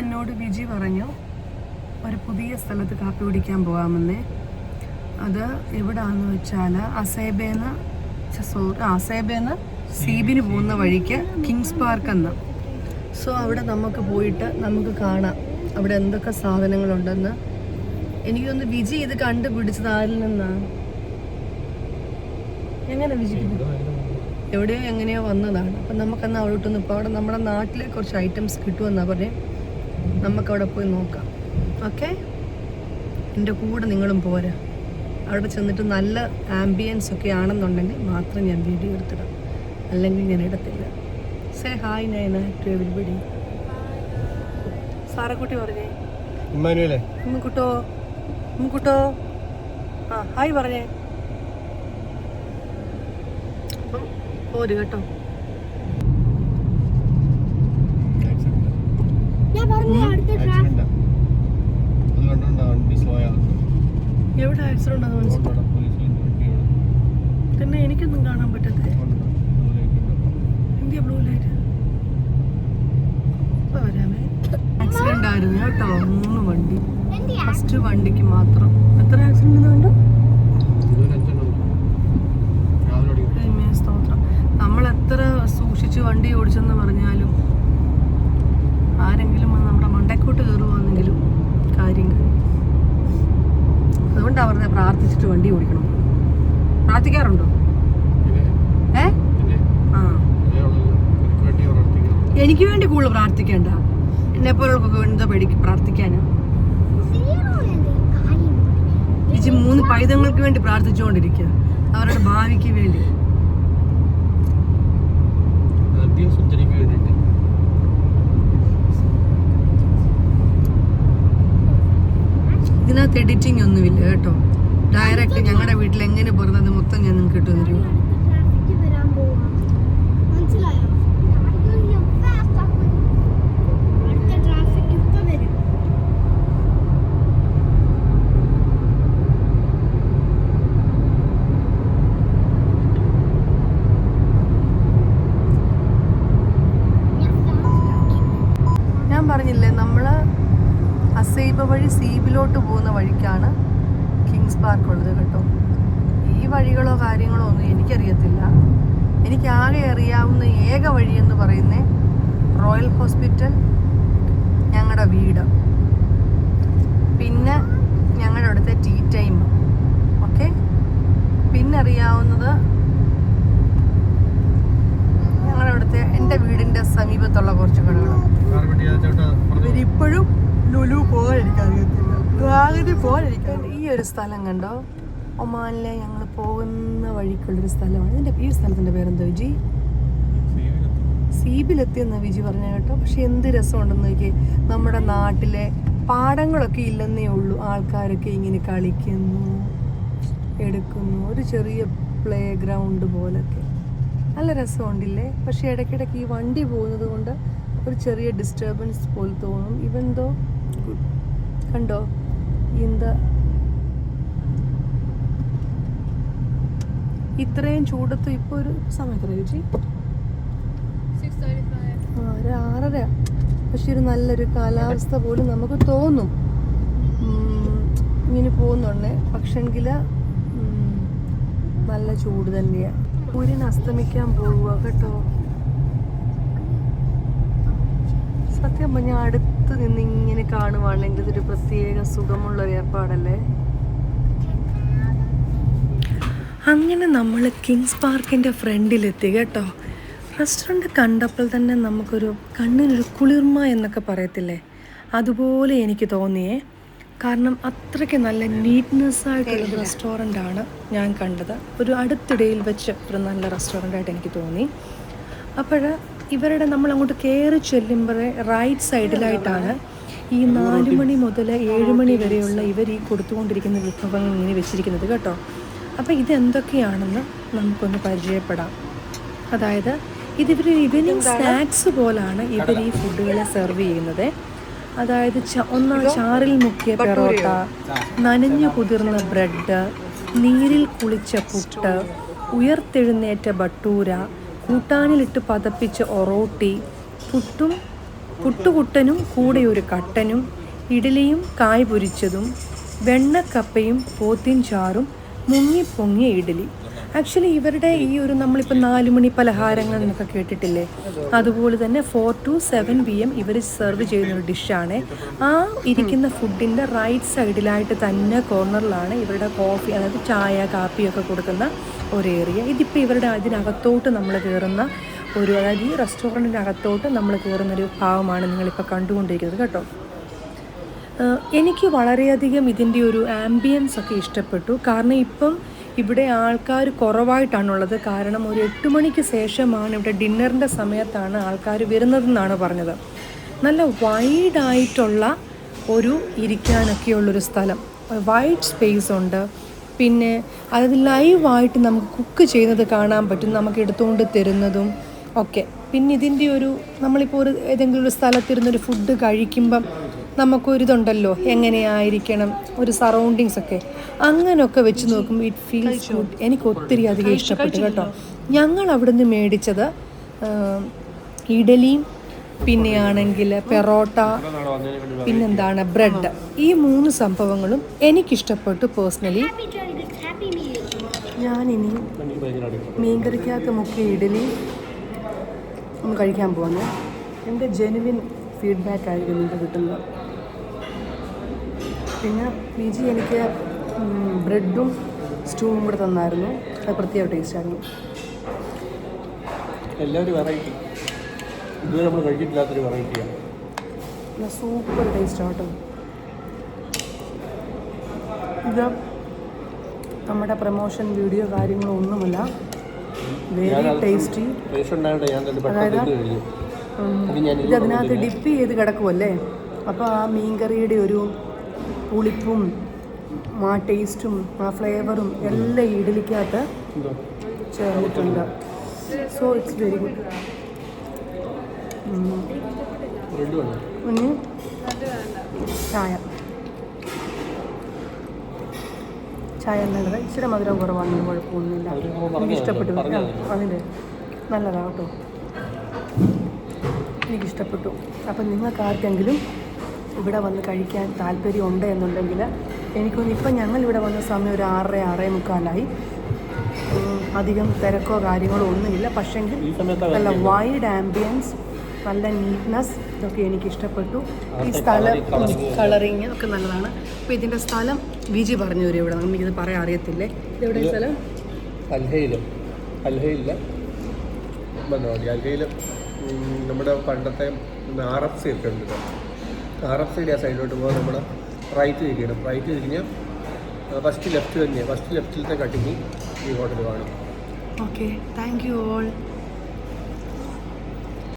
എന്നോട് വിജി പറഞ്ഞു ഒരു പുതിയ സ്ഥലത്ത് കാപ്പി കുടിക്കാൻ പോകാമെന്നേ. അത് എവിടാന്ന് വെച്ചാൽ അസേബേന്ന് സീബിന് പോകുന്ന വഴിക്ക് കിങ്സ് പാർക്ക് എന്ന. സോ അവിടെ നമുക്ക് പോയിട്ട് നമുക്ക് കാണാം അവിടെ എന്തൊക്കെ സാധനങ്ങളുണ്ടെന്ന്. എനിക്കൊന്ന് വിജി ഇത് കണ്ടുപിടിച്ചത് ആരിൽ നിന്നാണ്, എങ്ങനെ വിജി എവിടെയോ എങ്ങനെയോ വന്നതാണ്. അപ്പം നമുക്കെന്നാൽ അവിടോട്ടൊന്ന് ഇപ്പോൾ അവിടെ നമ്മുടെ നാട്ടിലെ കുറച്ച് ഐറ്റംസ് കിട്ടുമെന്നാണ് പറഞ്ഞ് നമുക്കവിടെ പോയി നോക്കാം. ഓക്കെ, എൻ്റെ കൂടെ നിങ്ങളും പോരാ. അവിടെ ചെന്നിട്ട് നല്ല ആംബിയൻസ് ഒക്കെ ആണെന്നുണ്ടെങ്കിൽ മാത്രം ഞാൻ വീഡിയോ എടുത്തിടാം, അല്ലെങ്കിൽ ഞാൻ ഇടത്തില്ല. Say hi Nayana to everybody. സാറക്കുട്ടി പറഞ്ഞേ കുട്ടോ ആ ഹായ് പറഞ്ഞേ. അപ്പം പോര് കേട്ടോ. എവിടെ ആക്സിഡന്റ് തന്നെ എനിക്കൊന്നും കാണാൻ പറ്റത്തില്ല. ഇന്ത്യ ബ്ലൂ ലൈറ്റ് ഇപ്പൊ വരാമേ. ആക്സിഡന്റ് ആയിരുന്നു കേട്ടോ, 3 വണ്ടി. ഫസ്റ്റ് വണ്ടിക്ക് മാത്രം എത്ര ആക്സിഡന്റ് ഉണ്ട്? സ്തോത്രം. നമ്മൾ എത്ര സൂക്ഷിച്ച് വണ്ടി ഓടിച്ചെന്ന് പറഞ്ഞാലും ആരെങ്കിലും നമ്മുടെ മണ്ടക്കോട്ട് കയറുവാണെങ്കിലും കാര്യം. അതുകൊണ്ടാണ് പറഞ്ഞത് പ്രാർത്ഥിച്ചിട്ട് വണ്ടി ഓടിക്കണം. പ്രാർത്ഥിക്കാറുണ്ടോ? എനിക്ക് വേണ്ടി കൂടുതൽ പ്രാർത്ഥിക്കേണ്ട, എന്നെപ്പോലൊക്കെ എന്താ പ്രാർത്ഥിക്കാനാ? ചേച്ചി 3 പൈതങ്ങൾക്ക് വേണ്ടി പ്രാർത്ഥിച്ചുകൊണ്ടിരിക്കുക, അവരുടെ ഭാവിക്ക് വേണ്ടി. ഇതിനകത്ത് എഡിറ്റിംഗ് ഒന്നുമില്ല കേട്ടോ. ഡയറക്റ്റ് ഞങ്ങളുടെ വീട്ടിൽ എങ്ങനെ പറഞ്ഞത് മൊത്തം ഞാൻ നിങ്ങൾക്ക് ഇട്ടു തരും. ഞാൻ പറഞ്ഞില്ലേ, നമ്മൾ അസൈബ വഴി സീബിലോട്ട് പോകുന്ന വഴിക്കാണ് കിങ്സ് പാർക്ക് ഉള്ളത് കേട്ടോ. ഈ വഴികളോ കാര്യങ്ങളോ ഒന്നും എനിക്കറിയത്തില്ല. എനിക്ക് ആകെ അറിയാവുന്ന ഏക വഴിയെന്ന് പറയുന്നത് റോയൽ ഹോസ്പിറ്റൽ, ഞങ്ങളുടെ വീട്, പിന്നെ ഞങ്ങളുടെ അവിടുത്തെ ടീ ടൈം. ഓക്കെ, പിന്നെ അറിയാവുന്നത് ഞങ്ങളുടെ അവിടുത്തെ എൻ്റെ വീടിൻ്റെ സമീപത്തുള്ള കുറച്ച് കടകൾ. ഇവരിപ്പോഴും ലുലു പോകാനിരിക്കാൻ. ഈ ഒരു സ്ഥലം കണ്ടോ, ഒമാനിലെ ഞങ്ങൾ പോകുന്ന വഴിക്കുള്ളൊരു സ്ഥലമാണ്. ഈ സ്ഥലത്തിൻ്റെ പേരെന്തോ വിജി? സീബിലെത്തിയെന്നാണ് വിജി പറഞ്ഞ കേട്ടോ. പക്ഷെ എന്ത് രസമുണ്ടെന്ന് നോക്കി. നമ്മുടെ നാട്ടിലെ പാടങ്ങളൊക്കെ ഇല്ലെന്നേ ഉള്ളൂ, ആൾക്കാരൊക്കെ ഇങ്ങനെ കളിക്കുന്നു, എടുക്കുന്നു. ഒരു ചെറിയ പ്ലേ ഗ്രൗണ്ട് പോലൊക്കെ നല്ല രസമുണ്ടില്ലേ. പക്ഷെ ഇടയ്ക്കിടയ്ക്ക് ഈ വണ്ടി പോകുന്നത് കൊണ്ട് ഒരു ചെറിയ ഡിസ്റ്റർബൻസ് പോലെ തോന്നും. ഇവന്തോ കണ്ടോ എന്താ ഇത്രയും ചൂടത്ത് ഇപ്പോൾ ഒരു സമയത്ത് ചേച്ചി 6:35 പക്ഷെ ഒരു നല്ലൊരു കാലാവസ്ഥ പോലും നമുക്ക് തോന്നും ഇങ്ങനെ പോകുന്നുണ്ടേ. പക്ഷെങ്കിൽ നല്ല ചൂട് തന്നെയാണ്. സൂര്യൻ അസ്തമിക്കാൻ പോവുക കേട്ടോ. സത്യം പറഞ്ഞാൽ അടുത്ത് നിന്ന് ഇങ്ങനെ കാണുവാണെങ്കിൽ ഇതൊരു പ്രത്യേക സുഖമുള്ളൊരു ഏർപ്പാടല്ലേ. അങ്ങനെ നമ്മൾ കിങ്സ് പാർക്കിൻ്റെ ഫ്രണ്ടിലെത്തി കേട്ടോ. റെസ്റ്റോറൻറ്റ് കണ്ടപ്പോൾ തന്നെ നമുക്കൊരു കണ്ണിനൊരു കുളിർമ എന്നൊക്കെ പറയത്തില്ലേ, അതുപോലെ എനിക്ക് തോന്നിയേ. കാരണം അത്രയ്ക്ക് നല്ല നീറ്റ്നെസ്സായിട്ടുള്ള റെസ്റ്റോറൻ്റാണ് ഞാൻ കണ്ടത്. ഒരു അടുത്തിടയിൽ വെച്ച് ഒരു നല്ല റെസ്റ്റോറൻ്റായിട്ട് എനിക്ക് തോന്നി. അപ്പോൾ ഇവരുടെ നമ്മൾ അങ്ങോട്ട് കയറി ചെല്ലുമ്പോൾ റൈറ്റ് സൈഡിലായിട്ടാണ് ഈ 4 മണി മുതൽ 7 മണി വരെയുള്ള ഇവർ ഈ കൊടുത്തുകൊണ്ടിരിക്കുന്ന വിഭവങ്ങൾ ഇങ്ങനെ വെച്ചിരിക്കുന്നത് കേട്ടോ. അപ്പോൾ ഇതെന്തൊക്കെയാണെന്ന് നമുക്കൊന്ന് പരിചയപ്പെടാം. അതായത് ഇതിവർ ഈവനിങ് സ്നാക്സ് പോലാണ് ഇവർ ഈ ഫുഡുകളെ സെർവ് ചെയ്യുന്നത്. അതായത് ചാറിൽ മുക്കിയ പെറോട്ട, നനഞ്ഞു കുതിർന്ന ബ്രെഡ്, നീരിൽ കുളിച്ച പുട്ട്, ഉയർത്തെഴുന്നേറ്റ ബട്ടൂര, കൂട്ടാനിലിട്ട് പതപ്പിച്ച ഒറോട്ടി, പുട്ടും പുട്ടുകുട്ടനും കൂടെ ഒരു കട്ടനും, ഇഡ്ഡലിയും കായ് പൊരിച്ചതും, വെണ്ണക്കപ്പയും പോത്തിൻ ചാറും, മുങ്ങിപ്പൊങ്ങിയ ഇഡ്ഡലി. ആക്ച്വലി ഇവരുടെ ഈ ഒരു നമ്മളിപ്പോൾ 4 മണി പലഹാരങ്ങൾ എന്നൊക്കെ കേട്ടിട്ടില്ലേ, അതുപോലെ തന്നെ 4 to 7 PM ഇവർ സെർവ് ചെയ്യുന്നൊരു ഡിഷാണ്. ആ ഇരിക്കുന്ന ഫുഡിൻ്റെ റൈറ്റ് സൈഡിലായിട്ട് തന്നെ കോർണറിലാണ് ഇവരുടെ കോഫി, അതായത് ചായ കാപ്പിയൊക്കെ കൊടുക്കുന്ന ഒരു ഏരിയ. ഇതിപ്പോൾ ഇവരുടെ അതിനകത്തോട്ട് നമ്മൾ കയറുന്ന ഒരു, അതായത് ഈ റെസ്റ്റോറൻറ്റിൻ്റെ അകത്തോട്ട് നമ്മൾ കയറുന്നൊരു ഭാഗമാണ് നിങ്ങളിപ്പോൾ കണ്ടുകൊണ്ടിരിക്കുന്നത് കേട്ടോ. എനിക്ക് വളരെയധികം ഇതിൻ്റെ ഒരു ആംബിയൻസ് ഒക്കെ ഇഷ്ടപ്പെട്ടു. കാരണം ഇപ്പം ഇവിടെ ആൾക്കാർ കുറവായിട്ടാണുള്ളത്. കാരണം ഒരു 8 മണിക്ക് ശേഷമാണ് ഇവിടെ ഡിന്നറിൻ്റെ സമയത്താണ് ആൾക്കാർ വരുന്നതെന്നാണ് പറഞ്ഞത്. നല്ല വൈഡായിട്ടുള്ള ഒരു ഇരിക്കാനൊക്കെയുള്ളൊരു സ്ഥലം, വൈഡ് സ്പേസ് ഉണ്ട്. പിന്നെ അതായത് ലൈവായിട്ട് നമുക്ക് കുക്ക് ചെയ്യുന്നത് കാണാൻ പറ്റും, നമുക്ക് എടുത്തുകൊണ്ട് തരുന്നതും ഒക്കെ. പിന്നെ ഇതിൻ്റെ ഒരു നമ്മളിപ്പോൾ ഒരു ഏതെങ്കിലും ഒരു സ്ഥലത്തിരുന്നൊരു ഫുഡ് കഴിക്കുമ്പം നമുക്കൊരിതുണ്ടല്ലോ, എങ്ങനെയായിരിക്കണം ഒരു സറൗണ്ടിങ്സ് ഒക്കെ, അങ്ങനെയൊക്കെ വെച്ച് നോക്കുമ്പോൾ ഇറ്റ് ഫീൽസ് ഗുഡ്. എനിക്ക് ഒത്തിരി അധികം ഇഷ്ടപ്പെട്ടു കേട്ടോ. ഞങ്ങൾ അവിടെ നിന്ന് മേടിച്ചത് ഇഡലിയും പിന്നെയാണെങ്കിൽ പെറോട്ട, പിന്നെന്താണ് ബ്രെഡ്. ഈ 3 സംഭവങ്ങളും എനിക്കിഷ്ടപ്പെട്ടു പേഴ്സണലി. ഞാനിനി മീൻകറിക്കകത്ത് മുക്കിയ ഇഡലി ഒന്ന് കഴിക്കാൻ പോകുന്നു. എൻ്റെ ജെനുവിൻ ഫീഡ്ബാക്ക് ആയിരിക്കും നിങ്ങൾക്ക് കിട്ടുന്നത്. പിന്നെ വിജി എനിക്ക് ബ്രെഡും സ്റ്റൂവും കൂടെ തന്നായിരുന്നു, അത് പ്രത്യേക ടേസ്റ്റായിരുന്നു. എല്ലാവരും വെറൈറ്റി, ഇതുവരെ നമ്മൾ കഴിച്ചിട്ടില്ലാത്തൊരു വെറൈറ്റിയാണ്. സൂപ്പർ ടേസ്റ്റ് ആട്ടോ ഇത്. നമ്മുടെ പ്രൊമോഷൻ വീഡിയോ കാര്യങ്ങളോ ഒന്നുമല്ല, വെരി ടേസ്റ്റി. അതായത് ഇത് അതിനകത്ത് ഡിപ്പ് ചെയ്ത് കിടക്കുമല്ലേ, അപ്പോൾ ആ മീൻകറിയുടെ ഒരു പുളിപ്പും ആ ടേസ്റ്റും ആ ഫ്ലേവറും എല്ലാം ഇഡലിക്കകത്ത് ചേർന്നിട്ടുണ്ട്. So it's very good. ഇനി ചായ നല്ലത്, ഇച്ചിരി മധുരം കുറവാണെങ്കിലും കുഴപ്പമൊന്നുമില്ല, എനിക്കിഷ്ടപ്പെട്ടു. അതിൻ്റെ നല്ലതാണ് കേട്ടോ, എനിക്കിഷ്ടപ്പെട്ടു. അപ്പം നിങ്ങൾക്ക് ആർക്കെങ്കിലും ഇവിടെ വന്ന് കഴിക്കാൻ താല്പര്യം ഉണ്ട് എന്നുണ്ടെങ്കിൽ എനിക്കൊന്ന്, ഇപ്പം ഞങ്ങളിവിടെ വന്ന സമയം ഒരു 6, 6:45. അധികം തിരക്കോ കാര്യങ്ങളോ ഒന്നുമില്ല. പക്ഷേങ്കിൽ നല്ല വൈഡ് ആംബിയൻസ്, നല്ല നീറ്റ്നെസ്, ഇതൊക്കെ എനിക്കിഷ്ടപ്പെട്ടു. ഈ സ്ഥലം കളറിങ് ഒക്കെ നല്ലതാണ്. അപ്പോൾ ഇതിൻ്റെ സ്ഥലം വിജി പറഞ്ഞു തരും. ഇവിടെ നമുക്കിത് പറയാൻ അറിയത്തില്ലേ, ഇതെവിടെ സ്ഥലം? അൽഹയില്ല നമ്മുടെ പണ്ടത്തെ RFC ഒക്കെ ഉണ്ട്. RFCയുടെ ആ സൈഡിലോട്ട് പോകാൻ നമ്മൾ റൈറ്റ് തിരിക്കണം. റൈറ്റ് തിരിഞ്ഞാൽ ഫസ്റ്റ് ലെഫ്റ്റ് തന്നെയാണ്. ഫസ്റ്റ് ലെഫ്റ്റിലത്തെ കട്ടിങ് ഈ ഹോട്ടൽ കാണും. Okay, thank you all.